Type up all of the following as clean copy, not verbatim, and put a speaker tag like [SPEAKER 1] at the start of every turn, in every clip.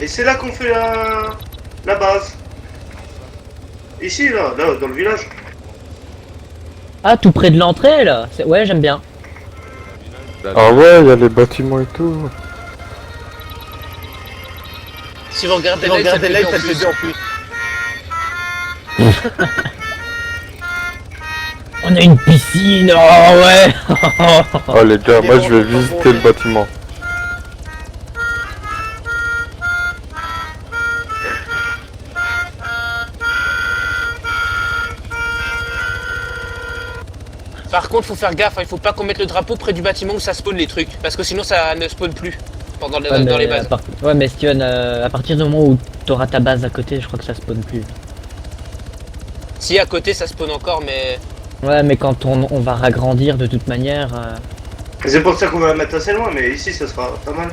[SPEAKER 1] Et c'est là qu'on fait la base. Ici, là, dans le village.
[SPEAKER 2] Ah, tout près de l'entrée là. Ouais, j'aime bien.
[SPEAKER 3] Ah ouais, il y a les bâtiments et tout.
[SPEAKER 4] Si vous regardez là, ça fait bien en plus.
[SPEAKER 2] On a une piscine. Oh ouais.
[SPEAKER 3] Ah les gars, moi je vais visiter le bâtiment.
[SPEAKER 4] Par contre, faut faire gaffe, hein, il faut pas qu'on mette le drapeau près du bâtiment où ça spawn les trucs, parce que sinon ça ne spawn plus pendant
[SPEAKER 2] Ouais,
[SPEAKER 4] dans les
[SPEAKER 2] mais,
[SPEAKER 4] bases.
[SPEAKER 2] ouais, mais Steven, à partir du moment où t'auras ta base à côté, je crois que ça spawn plus.
[SPEAKER 4] Si à côté ça spawn encore, mais
[SPEAKER 2] Ouais, mais quand on va ragrandir de toute manière.
[SPEAKER 1] C'est pour ça qu'on va la mettre assez loin, mais ici, ça sera pas mal.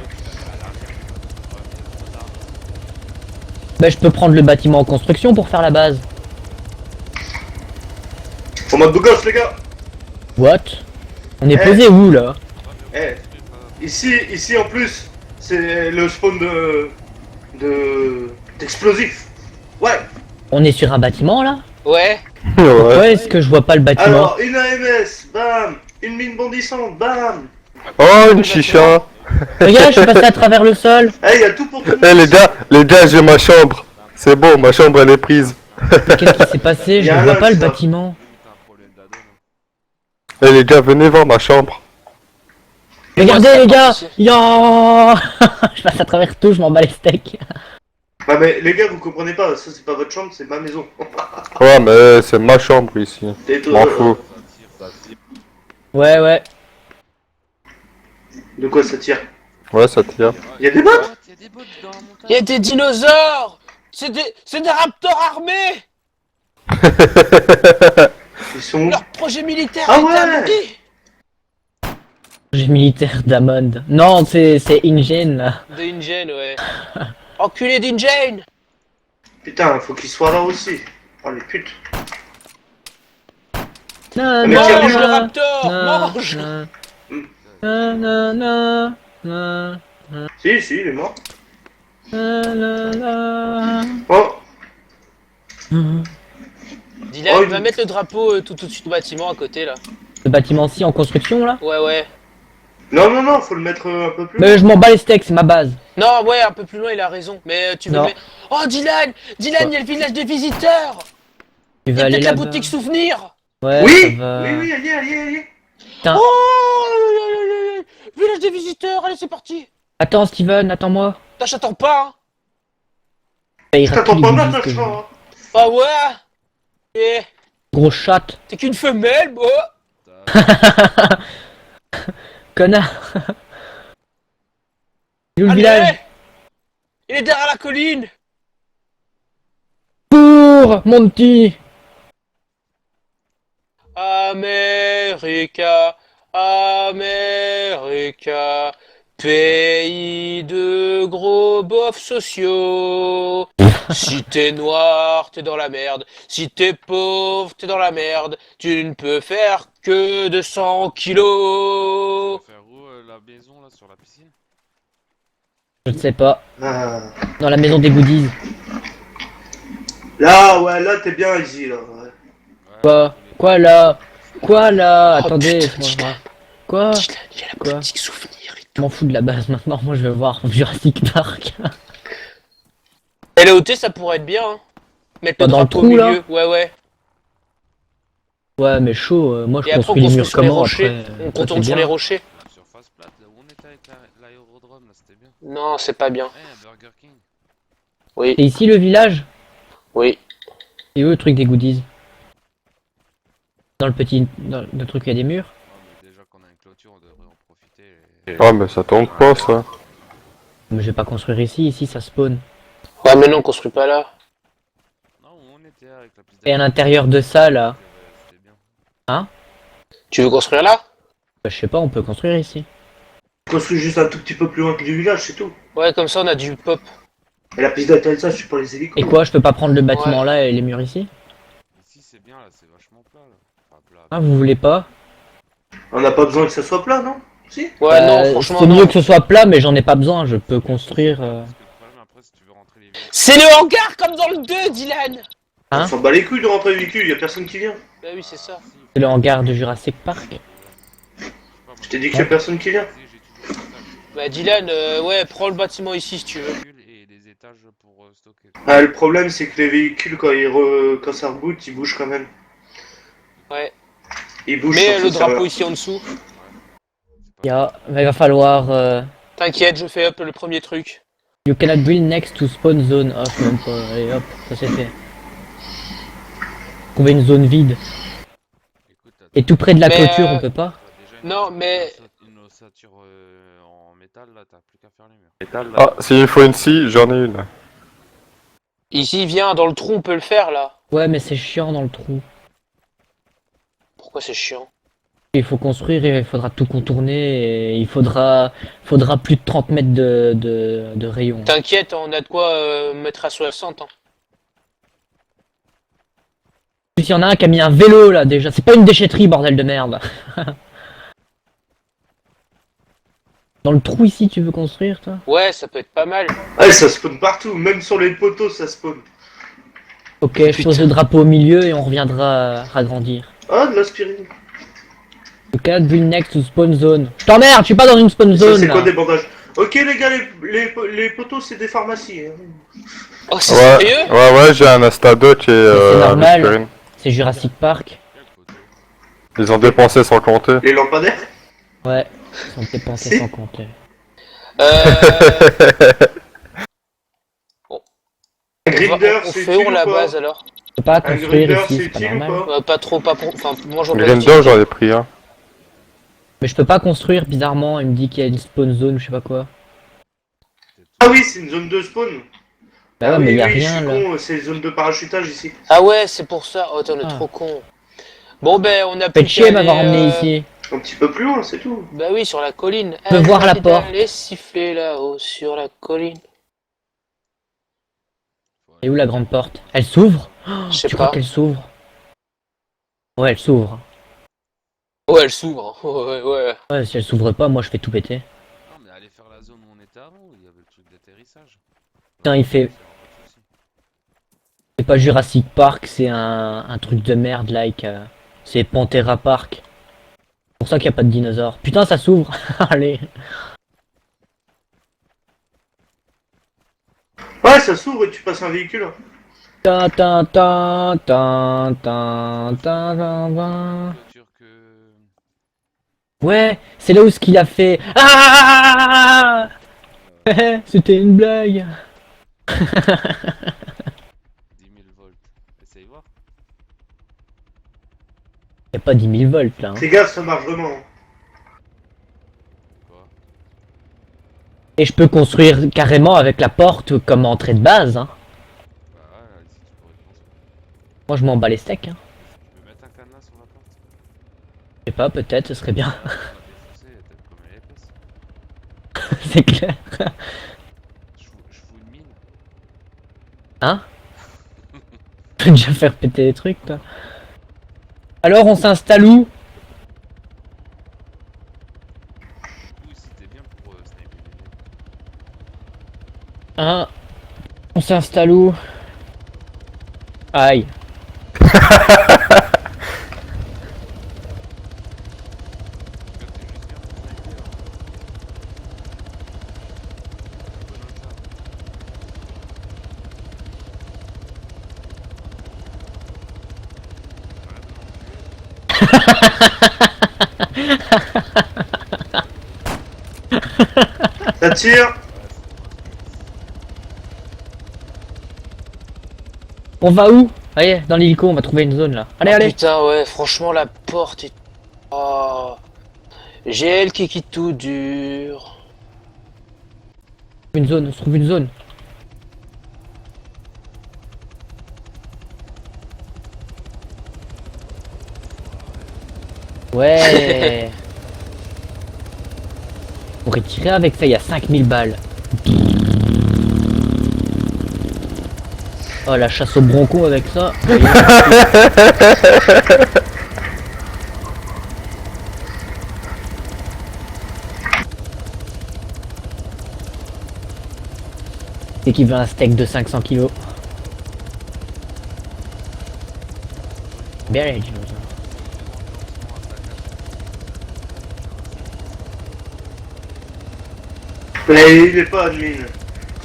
[SPEAKER 2] Bah, je peux prendre le bâtiment en construction pour faire la base.
[SPEAKER 1] En mode beau gosse, les gars.
[SPEAKER 2] What? On est
[SPEAKER 1] Eh.
[SPEAKER 2] posé où là?
[SPEAKER 1] Eh, ici en plus, c'est le spawn d'explosifs. Ouais.
[SPEAKER 2] On est sur un bâtiment là?
[SPEAKER 4] ouais.
[SPEAKER 2] Pourquoi est-ce que je vois pas le bâtiment?
[SPEAKER 1] Alors, une AMS, bam. Une mine bondissante, bam.
[SPEAKER 3] Oh, une chicha.
[SPEAKER 2] Regarde, je suis passé à travers le sol.
[SPEAKER 1] Eh, y a tout pour tout le
[SPEAKER 3] Eh
[SPEAKER 1] monde.
[SPEAKER 3] les gars, j'ai ma chambre. C'est bon, ma chambre elle est prise.
[SPEAKER 2] Qu'est-ce qui s'est passé? Je
[SPEAKER 1] Y a
[SPEAKER 2] ne
[SPEAKER 1] un
[SPEAKER 2] vois
[SPEAKER 1] log,
[SPEAKER 2] pas le
[SPEAKER 1] ça.
[SPEAKER 2] bâtiment.
[SPEAKER 3] Eh les gars, venez voir ma chambre.
[SPEAKER 2] Regardez
[SPEAKER 4] moi,
[SPEAKER 2] les gars!
[SPEAKER 4] c'est
[SPEAKER 2] Yo. Je passe à travers tout, je m'en bats les steaks.
[SPEAKER 1] Ouais, mais les gars, vous comprenez pas, ça c'est pas votre chambre, c'est ma maison.
[SPEAKER 3] Ouais, mais c'est ma chambre ici.
[SPEAKER 1] Et toi,
[SPEAKER 3] M'en fous.
[SPEAKER 2] Ouais, ouais.
[SPEAKER 1] De quoi ça tire?
[SPEAKER 3] Ouais, ça tire.
[SPEAKER 1] Y a des bots?
[SPEAKER 4] Il y a des dinosaures. C'est des raptors armés.
[SPEAKER 1] Ils sont où?
[SPEAKER 4] Leur projet militaire
[SPEAKER 1] Ah
[SPEAKER 4] a été
[SPEAKER 1] ouais.
[SPEAKER 4] abandonné.
[SPEAKER 2] J'ai militaire d'Amond. Non, c'est InGen là.
[SPEAKER 4] De InGen, ouais. Enculé d'InGen.
[SPEAKER 1] Putain, faut qu'ils soient là aussi. Oh les putes.
[SPEAKER 2] Non,
[SPEAKER 1] Mais
[SPEAKER 2] non,
[SPEAKER 1] tiens,
[SPEAKER 4] Mange le
[SPEAKER 2] non,
[SPEAKER 4] raptor,
[SPEAKER 2] non,
[SPEAKER 4] mange.
[SPEAKER 2] non, non, non, non,
[SPEAKER 1] Si, il est mort.
[SPEAKER 2] non.
[SPEAKER 1] Oh,
[SPEAKER 4] Dylan,
[SPEAKER 1] Oh,
[SPEAKER 4] va
[SPEAKER 1] il-
[SPEAKER 4] mettre le drapeau tout au-dessus du bâtiment à côté là.
[SPEAKER 2] Le bâtiment-ci en construction là?
[SPEAKER 4] Ouais, ouais.
[SPEAKER 1] non, faut le mettre un peu plus.
[SPEAKER 2] Mais je m'en bats les steaks, c'est ma base.
[SPEAKER 4] Non, ouais, un peu plus loin, il a raison. Mais tu veux
[SPEAKER 2] Non.
[SPEAKER 4] mettre... Oh, Dylan, il y a le village des visiteurs.
[SPEAKER 2] Tu
[SPEAKER 4] Il y
[SPEAKER 2] veux
[SPEAKER 4] a
[SPEAKER 2] aller
[SPEAKER 4] peut-être la
[SPEAKER 2] là-bas?
[SPEAKER 4] boutique souvenir.
[SPEAKER 2] Ouais,
[SPEAKER 1] Oui,
[SPEAKER 2] ça va.
[SPEAKER 1] oui, allez.
[SPEAKER 2] Putain.
[SPEAKER 4] Oh, village des visiteurs, allez, c'est parti.
[SPEAKER 2] Attends, Steven, attends-moi.
[SPEAKER 4] T'attends pas, hein.
[SPEAKER 2] Ça
[SPEAKER 1] Je
[SPEAKER 2] ira
[SPEAKER 1] t'attends
[SPEAKER 2] tous
[SPEAKER 1] pas
[SPEAKER 2] les
[SPEAKER 1] mal,
[SPEAKER 2] goodies que je veux.
[SPEAKER 1] Tachan.
[SPEAKER 4] Ah ouais. Eh,
[SPEAKER 2] Gros chat.
[SPEAKER 4] t'es qu'une femelle, bon.
[SPEAKER 2] Connard. Il est où le
[SPEAKER 4] Allez,
[SPEAKER 2] village?
[SPEAKER 4] il est derrière la colline.
[SPEAKER 2] Cours, mon petit.
[SPEAKER 4] America, America, pays de gros bofs sociaux. Si t'es noir, t'es dans la merde. Si t'es pauvre, t'es dans la merde. Tu ne peux faire que 200 kilos.
[SPEAKER 5] Faire où la maison là sur la piscine?
[SPEAKER 2] Je ne sais pas.
[SPEAKER 1] Ah.
[SPEAKER 2] Dans la maison des goodies.
[SPEAKER 1] Là, ouais, là, t'es bien, Easy, là. Ouais.
[SPEAKER 2] Quoi? Quoi là? Quoi là?
[SPEAKER 4] Oh,
[SPEAKER 2] Attendez,
[SPEAKER 4] putain,
[SPEAKER 2] laisse-moi voir. Quoi?
[SPEAKER 4] Dylan, il y a la
[SPEAKER 2] Quoi
[SPEAKER 4] boutique souvenir et
[SPEAKER 2] Je
[SPEAKER 4] tout.
[SPEAKER 2] m'en fous de la base maintenant. Moi, je veux voir Jurassic Park.
[SPEAKER 4] LOT, ça pourrait être bien, hein. Mettre le
[SPEAKER 2] Dans le
[SPEAKER 4] drapeau
[SPEAKER 2] trou,
[SPEAKER 4] au
[SPEAKER 2] là
[SPEAKER 4] milieu. Ouais, ouais.
[SPEAKER 2] Ouais, mais chaud. Moi, je
[SPEAKER 4] Et après, on
[SPEAKER 2] construis les
[SPEAKER 4] construit
[SPEAKER 2] murs
[SPEAKER 4] sur les
[SPEAKER 2] comment
[SPEAKER 4] rochers.
[SPEAKER 2] après?
[SPEAKER 4] On
[SPEAKER 2] Toi,
[SPEAKER 4] contourne
[SPEAKER 2] c'est
[SPEAKER 4] sur les
[SPEAKER 2] bien.
[SPEAKER 4] rochers.
[SPEAKER 5] La surface plate là où on était avec l'aérodrome là, c'était bien.
[SPEAKER 4] Non, c'est pas bien.
[SPEAKER 5] Eh, Burger King.
[SPEAKER 4] Oui,
[SPEAKER 2] C'est ici le village?
[SPEAKER 4] oui.
[SPEAKER 2] Et où le truc des goodies? Dans le petit... Dans le truc où il y a des murs?
[SPEAKER 5] Oh, mais déjà qu'on a une clôture, on devrait en profiter.
[SPEAKER 3] Ah, mais ça tombe pas ça.
[SPEAKER 2] Mais je vais pas construire ici. Ici, ça spawn.
[SPEAKER 4] Ouais, mais non, on construit pas là.
[SPEAKER 5] Non, où on était avec la piste
[SPEAKER 2] Et à l'intérieur de ça, là?
[SPEAKER 5] C'était bien.
[SPEAKER 4] Tu veux construire là?
[SPEAKER 2] Bah, je sais pas, on peut construire ici.
[SPEAKER 1] Construis juste un tout petit peu plus loin que du village, c'est tout.
[SPEAKER 4] Ouais, comme ça, on a du pop.
[SPEAKER 1] Et la piste d'atterrissage, c'est pour les hélicos.
[SPEAKER 2] Et quoi, je peux pas prendre le bâtiment là et les murs ici?
[SPEAKER 5] Ici c'est bien là, c'est vachement plat là. Enfin, plat.
[SPEAKER 2] Ah, vous voulez pas?
[SPEAKER 1] On n'a pas besoin que ça soit plat, non? Si?
[SPEAKER 4] Ouais, non, franchement,
[SPEAKER 2] c'est
[SPEAKER 4] non.
[SPEAKER 2] mieux que ce soit plat, mais j'en ai pas besoin. Je peux construire.
[SPEAKER 5] Parce que le problème après, si tu
[SPEAKER 4] C'est le hangar comme dans le 2, Dylan.
[SPEAKER 2] Hein
[SPEAKER 1] On s'en bat les couilles de rentrer le véhicule, y'a personne qui vient.
[SPEAKER 4] Bah oui, c'est ça.
[SPEAKER 2] C'est le hangar de Jurassic Park.
[SPEAKER 1] Je t'ai dit qu'il y a personne qui vient.
[SPEAKER 5] J'ai toujours l'étage.
[SPEAKER 4] Bah Dylan, ouais, prends le bâtiment ici si tu veux.
[SPEAKER 5] Et les étages pour stocker.
[SPEAKER 1] Ah, le problème, c'est que les véhicules, quand ça reboot, ils bougent quand même.
[SPEAKER 4] Ouais.
[SPEAKER 1] Ils bougent
[SPEAKER 4] Mets
[SPEAKER 1] sur
[SPEAKER 4] le
[SPEAKER 1] ce
[SPEAKER 4] drapeau
[SPEAKER 1] serveur.
[SPEAKER 4] ici en dessous.
[SPEAKER 2] Il va falloir...
[SPEAKER 4] T'inquiète, je fais hop le premier truc.
[SPEAKER 2] You cannot build next to spawn zone. Ah, je peux même pas. Allez hop, ça c'est fait. Trouver une zone vide.
[SPEAKER 5] Écoute,
[SPEAKER 2] Et tout près de la
[SPEAKER 4] Mais,
[SPEAKER 2] clôture, on peut pas.
[SPEAKER 5] déjà
[SPEAKER 4] Non, mais-
[SPEAKER 5] une ossature en métal, là, t'as plus qu'à faire les murs.
[SPEAKER 3] Ah, s'il faut une scie, j'en ai une.
[SPEAKER 4] Ici, viens, dans le trou, on peut le faire là.
[SPEAKER 2] Ouais, mais c'est chiant dans le trou.
[SPEAKER 4] Pourquoi c'est chiant?
[SPEAKER 2] Il faut construire et il faudra tout contourner et il faudra plus de 30 mètres de rayon.
[SPEAKER 4] T'inquiète, on a de quoi mettre à 60. Hein.
[SPEAKER 2] En plus, il y en a un qui a mis un vélo là déjà. C'est pas une déchetterie, bordel de merde. Dans le trou ici, tu veux construire, toi?
[SPEAKER 4] Ouais, ça peut être pas mal.
[SPEAKER 1] Ah, ça spawn partout, même sur les poteaux, ça spawn.
[SPEAKER 2] Ok, je pose le drapeau au milieu et on reviendra agrandir.
[SPEAKER 1] Ah, de l'aspirine.
[SPEAKER 2] You cannot build next to spawn zone. Je t'emmerde, je suis pas dans une spawn
[SPEAKER 1] Ça,
[SPEAKER 2] zone
[SPEAKER 1] c'est quoi
[SPEAKER 2] là.
[SPEAKER 1] des bandages? Ok, les gars, les poteaux, c'est des pharmacies. Hein.
[SPEAKER 4] Oh, c'est
[SPEAKER 3] Ouais,
[SPEAKER 4] sérieux?
[SPEAKER 3] ouais, j'ai un Astadoc et
[SPEAKER 2] c'est
[SPEAKER 3] un
[SPEAKER 2] normal.
[SPEAKER 3] aspirine.
[SPEAKER 2] C'est Jurassic Park.
[SPEAKER 5] Quel poteau?
[SPEAKER 3] Ils ont dépensé sans compter.
[SPEAKER 1] Les lampadaires.
[SPEAKER 2] Ouais, ils sont dépensés
[SPEAKER 1] Si.
[SPEAKER 2] sans compter.
[SPEAKER 1] Un grinder,
[SPEAKER 4] on
[SPEAKER 1] c'est
[SPEAKER 4] fait où
[SPEAKER 1] utile
[SPEAKER 4] la
[SPEAKER 1] ou pas?
[SPEAKER 4] base alors?
[SPEAKER 2] Je peux pas
[SPEAKER 1] Un
[SPEAKER 2] construire
[SPEAKER 1] grinder,
[SPEAKER 2] ici,
[SPEAKER 1] c'est
[SPEAKER 2] c'est pas
[SPEAKER 1] utile ou
[SPEAKER 2] normal.
[SPEAKER 1] pas?
[SPEAKER 4] Pas trop, pas pour... Enfin, moi j'en ai
[SPEAKER 3] Grinder, j'en ai pris un.
[SPEAKER 2] Mais je peux pas construire bizarrement, il me dit qu'il y a une spawn zone ou je sais pas quoi.
[SPEAKER 1] Ah oui, c'est une zone de spawn.
[SPEAKER 2] Bah ouais,
[SPEAKER 1] Ah
[SPEAKER 2] mais
[SPEAKER 1] oui,
[SPEAKER 2] y a
[SPEAKER 1] oui,
[SPEAKER 2] rien
[SPEAKER 1] je suis
[SPEAKER 2] là.
[SPEAKER 1] con, c'est une zone de parachutage ici.
[SPEAKER 4] Ah ouais, c'est pour ça. Oh, t'en es
[SPEAKER 2] Ah.
[SPEAKER 4] trop con. Bon ben, on a plus
[SPEAKER 2] Faites chier
[SPEAKER 4] qu'à
[SPEAKER 2] m'avoir
[SPEAKER 4] aller,
[SPEAKER 2] emmené ici.
[SPEAKER 1] Un petit peu plus loin, c'est tout.
[SPEAKER 4] Bah oui, sur la colline.
[SPEAKER 2] peux voir la porte.
[SPEAKER 4] Les siffler là-haut, sur la colline.
[SPEAKER 2] Et où la grande porte? Elle s'ouvre?
[SPEAKER 4] Je sais
[SPEAKER 2] Tu crois
[SPEAKER 4] pas.
[SPEAKER 2] qu'elle s'ouvre? Ouais, elle s'ouvre.
[SPEAKER 4] Ouais, elle s'ouvre. Ouais, ouais.
[SPEAKER 2] Ouais, si elle s'ouvre pas, moi je fais tout péter.
[SPEAKER 5] Non, mais allez faire la zone où on était avant, où il y avait le truc d'atterrissage.
[SPEAKER 2] Putain, il fait... C'est pas Jurassic Park, c'est un truc de merde, like... c'est Pantera Park. C'est pour ça qu'il y a pas de dinosaures. Putain, ça s'ouvre. Allez.
[SPEAKER 1] Ouais, ça s'ouvre et tu passes un véhicule.
[SPEAKER 2] Ta ta ta ta ta ta ta ta.
[SPEAKER 5] Clôture que...
[SPEAKER 2] Ouais, c'est là où ce qu'il a fait. Ah C'était une blague.
[SPEAKER 5] 10 000 volts. Essaye voir.
[SPEAKER 2] Y a pas 10 000 volts là. Hein.
[SPEAKER 1] Fais gaffe, ça marche vraiment.
[SPEAKER 5] Quoi?
[SPEAKER 2] Et je peux construire carrément avec la porte comme entrée de base. Hein.
[SPEAKER 5] Bah ouais, ici tu pourrais construire.
[SPEAKER 2] Moi je m'en bats les steaks. Hein.
[SPEAKER 5] Tu peux mettre un cadenas sur la porte?
[SPEAKER 2] Je sais pas, peut-être, ce serait bien.
[SPEAKER 5] On va défoncer, peut-être comme elle est épaisse.
[SPEAKER 2] C'est clair.
[SPEAKER 5] Je fous une mine.
[SPEAKER 2] Hein? Tu peux déjà faire péter les trucs toi. Alors on s'installe où?
[SPEAKER 5] Du coup, ici t'es bien pour sniper les mecs.
[SPEAKER 2] Hein? On s'installe où? Aïe.
[SPEAKER 1] Ça tire.
[SPEAKER 2] On va où? Allez, dans l'hélico, on va trouver une zone là. Allez,
[SPEAKER 4] Ah,
[SPEAKER 2] allez.
[SPEAKER 4] putain, ouais, franchement, la porte est... Oh... J'ai elle qui quitte tout dur.
[SPEAKER 2] Une zone, on se trouve une zone. Ouais. On pourrait tirer avec ça, il y a 5000 balles. Oh la chasse au bronco avec ça. C'est qu'il veut un steak de 500 kilos. Bien les dinosaures.
[SPEAKER 1] Mais il est pas admin.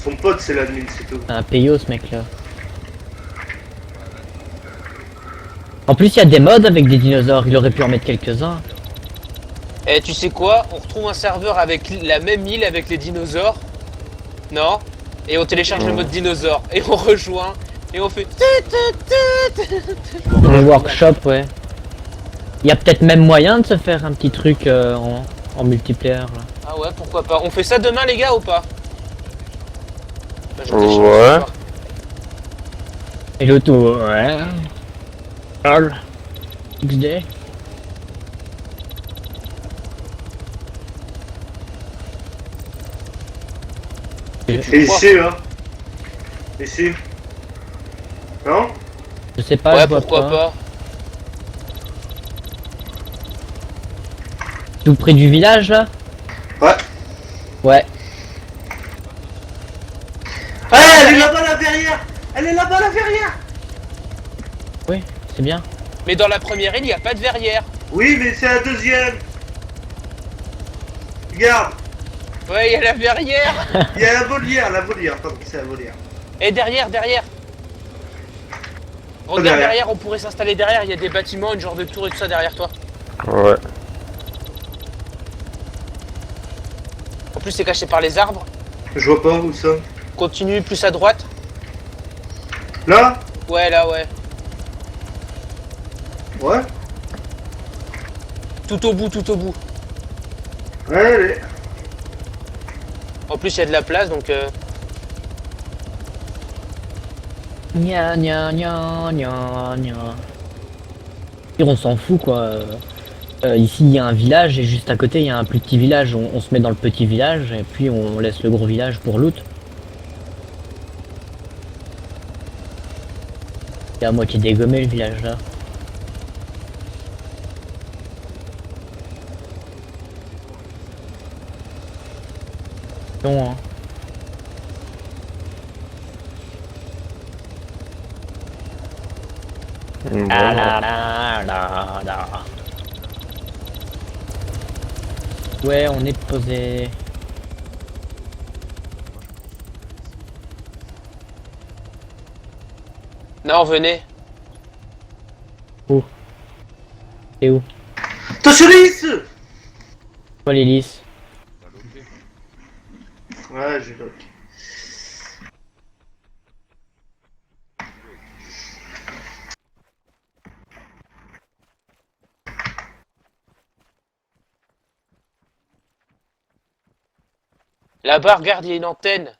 [SPEAKER 1] Son pote c'est l'admin, c'est tout.
[SPEAKER 2] C'est un payo ce mec là. En plus il y a des mods avec des dinosaures, il aurait pu en mettre quelques-uns.
[SPEAKER 4] Eh, tu sais quoi? On retrouve un serveur avec la même île avec les dinosaures. Non? Et on télécharge le mode dinosaure. Et on rejoint. Et on fait...
[SPEAKER 2] Dans le workshop, ouais. Il y a peut-être même moyen de se faire un petit truc en multiplayer là.
[SPEAKER 4] Ah ouais, pourquoi pas. On fait ça demain, les gars, ou pas? Bah, je
[SPEAKER 3] Ouais.
[SPEAKER 4] télécharge ce soir.
[SPEAKER 2] Et l'auto, ouais. Lol. XD.
[SPEAKER 1] Et ici, hein. Ici. Non?
[SPEAKER 2] Je sais pas,
[SPEAKER 4] Ouais,
[SPEAKER 2] je vois
[SPEAKER 4] pourquoi pas.
[SPEAKER 2] Tout près du village là?
[SPEAKER 1] Ouais.
[SPEAKER 2] Ouais.
[SPEAKER 1] Ah, elle est là-bas la verrière. Elle est là-bas la verrière.
[SPEAKER 2] Oui, c'est bien.
[SPEAKER 4] Mais dans la première île, il n'y a pas de verrière.
[SPEAKER 1] Oui, mais c'est la deuxième. Regarde.
[SPEAKER 4] Ouais, il y a la verrière.
[SPEAKER 1] Il y a la volière, pardon, c'est la volière.
[SPEAKER 4] Et derrière. Regarde
[SPEAKER 1] Derrière.
[SPEAKER 4] derrière, on pourrait s'installer derrière. Il y a des bâtiments, une genre de tour et tout ça derrière toi.
[SPEAKER 3] Ouais.
[SPEAKER 4] En plus, c'est caché par les arbres.
[SPEAKER 1] Je vois pas où ça.
[SPEAKER 4] Continue plus à droite.
[SPEAKER 1] Là?
[SPEAKER 4] Ouais, là, ouais.
[SPEAKER 1] Ouais.
[SPEAKER 4] Tout au bout, tout au bout.
[SPEAKER 1] Ouais, elle est.
[SPEAKER 4] En plus, il y a de la place, donc...
[SPEAKER 2] Gna gna gna gna gna. Et on s'en fout quoi. Ici il y a un village et juste à côté il y a un plus petit village. On se met dans le petit village et puis on laisse le gros village pour loot. C'est à moitié dégommé le village là. Non hein. Ah là là là là. Ouais, on est posé.
[SPEAKER 4] Non, venez.
[SPEAKER 2] Et où?
[SPEAKER 1] Attention, Lys.
[SPEAKER 2] Quoi l'hélice?
[SPEAKER 5] T'as loqué.
[SPEAKER 1] Ouais, j'ai lock.
[SPEAKER 4] Là-bas, regarde, il y a une antenne.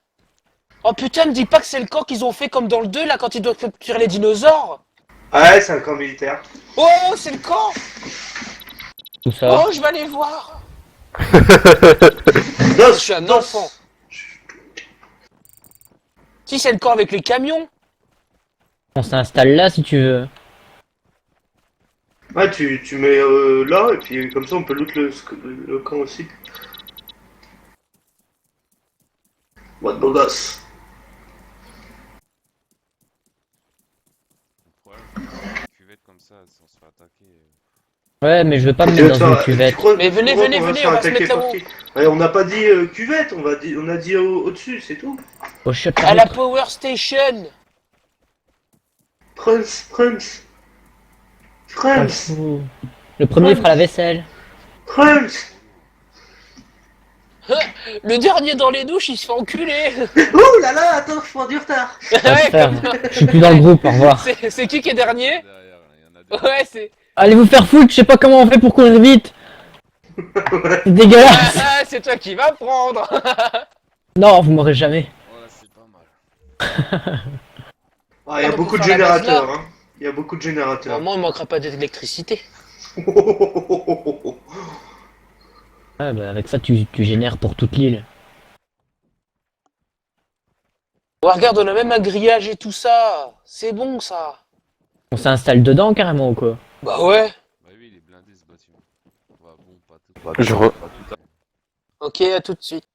[SPEAKER 4] Oh putain, me dis pas que c'est le camp qu'ils ont fait comme dans le 2, là, quand ils doivent capturer les dinosaures.
[SPEAKER 1] Ouais, c'est un camp militaire.
[SPEAKER 4] Oh, c'est le camp.
[SPEAKER 2] Tout ça.
[SPEAKER 4] Oh, je vais aller voir.
[SPEAKER 1] Dos,
[SPEAKER 4] Je suis un enfant. Si, c'est le camp avec les camions.
[SPEAKER 2] On s'installe là si tu veux.
[SPEAKER 1] Ouais, tu mets là, et puis comme ça on peut loot le camp aussi. What beau gosse.
[SPEAKER 5] Le problème, c'est que une cuvette comme ça, si on se fait attaquer...
[SPEAKER 2] Ouais, mais je veux pas me mettre dans une cuvette.
[SPEAKER 4] Mais venez, venez, venez, on va se mettre là-haut.
[SPEAKER 1] Ouais, on n'a pas dit cuvette, on a dit au-dessus, c'est tout.
[SPEAKER 2] Oh shit,
[SPEAKER 4] À la power station.
[SPEAKER 1] Prince.
[SPEAKER 2] Le premier fera la vaisselle.
[SPEAKER 1] Prince.
[SPEAKER 4] Le dernier dans les douches, il se fait enculer.
[SPEAKER 1] Ouh là là, attends, je prends du retard.
[SPEAKER 2] Ça va se
[SPEAKER 4] Ouais,
[SPEAKER 2] faire.
[SPEAKER 4] comme-
[SPEAKER 2] Je suis plus dans le groupe, au revoir.
[SPEAKER 4] c'est qui est dernier?
[SPEAKER 5] Derrière, il y en a deux.
[SPEAKER 4] Ouais, c'est...
[SPEAKER 2] Allez vous faire foutre, je sais pas comment on fait pour courir vite. C'est dégueulasse.
[SPEAKER 4] Ah, c'est toi qui vas prendre.
[SPEAKER 2] Non, vous m'aurez jamais.
[SPEAKER 5] Oh là, c'est pas mal.
[SPEAKER 1] Ah, il y a
[SPEAKER 4] On peut
[SPEAKER 1] beaucoup de
[SPEAKER 4] faire la base
[SPEAKER 1] générateurs,
[SPEAKER 4] là.
[SPEAKER 1] hein. Il y a beaucoup de générateurs.
[SPEAKER 4] Normalement, il manquera pas d'électricité.
[SPEAKER 2] Ouais, bah avec ça tu génères pour toute l'île.
[SPEAKER 4] Oh, regarde, on a même un grillage et tout ça. C'est bon, ça.
[SPEAKER 2] On s'installe dedans carrément ou quoi?
[SPEAKER 4] Bah ouais.
[SPEAKER 5] Bah oui, il est blindé ce bâtiment. Bah bon, pas tout.
[SPEAKER 3] Je re...
[SPEAKER 4] Ok, à tout de suite.